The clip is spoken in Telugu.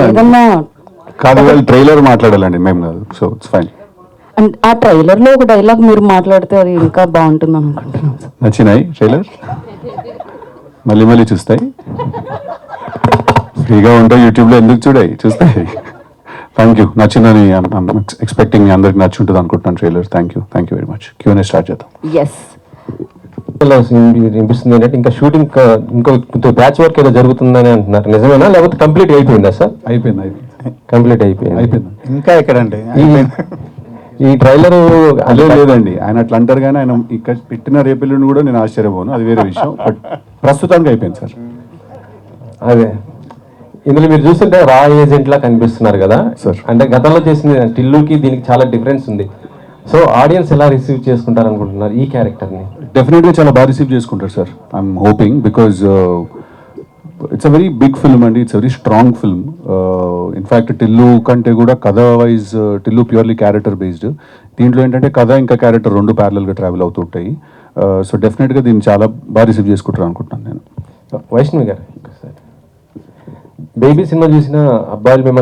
ఏదన్నా కాదు, వాళ్ళు ట్రైలర్ మాట్లాడాలండి, మేము కాదు. So it's fine. అండ్ ఆ ట్రైలర్ లో ఒక డైలాగ్ మీరు మాట్లాడితే అది ఇంకా బాగుంటుంది అనుకుంటున్నాను. నచ్చినాయి ట్రైలర్? మళ్ళీ మళ్ళీ చూస్తాయి, ఫ్రీగా ఉంటాయి యూట్యూబ్లో, ఎందుకు చూస్తాయి. Thank you. నచ్చిందని ఎక్స్పెక్టింగ్ అందరికి నచ్చి ఉంటుంది అనుకుంటున్నాను trailer. Thank you very much. Q&A start చేద్దాం. ఎస్, అనిపిస్తుంది ఏంటంటే ఇంకా షూటింగ్ ఇంకో బ్యాచ్ వర్క్ ఏదో జరుగుతుందని అంటున్నారు, నిజమేనా లేకపోతే కంప్లీట్ అయిపోయిందా సార్? అయిపోయింది. కంప్లీట్ అయిపోయింది. ఇంకా ఎక్కడండి? ఈ ట్రైలర్ అదే లేదండి, ఆయన అట్లా అంటారు కానీ ఆయన ఇక్కడ పెట్టిన రేపెల్లుండి కూడా నేను ఆశ్చర్యపోను, అది వేరే విషయం. బట్ ప్రస్తుతానికి అయిపోయింది సార్. అదే ఇందులో మీరు చూస్తుంటే రా ఏజెంట్ లా కనిపిస్తున్నారు కదా సార్. అంటే గతంలో చేసింది టిల్లుకి దీనికి చాలా డిఫరెన్స్ ఉంది. సో ఆడియన్స్ ఎలా రిసీవ్ చేసుకుంటారు అనుకుంటున్నారు ఈ క్యారెక్టర్ని? డెఫినెట్గా చాలా బాగా రిసీవ్ చేసుకుంటారు sir. I'm hoping, because it's a very big film అండి, it's very strong film. In fact Tillu కంటే కూడా కథ wise Tillu purely character based. దీంట్లో ఏంటంటే కథ ఇంకా క్యారెక్టర్ రెండు ప్యారలల్గా ట్రావెల్ అవుతుంటాయి. సో డెఫినెట్గా దీన్ని చాలా బాగా రిసీవ్ చేసుకుంటారు అనుకుంటున్నాను నేను. వైష్ణవి గారు, బేబీ సినిమా చూసిన అబ్బాయిలు మిమ్మల్ని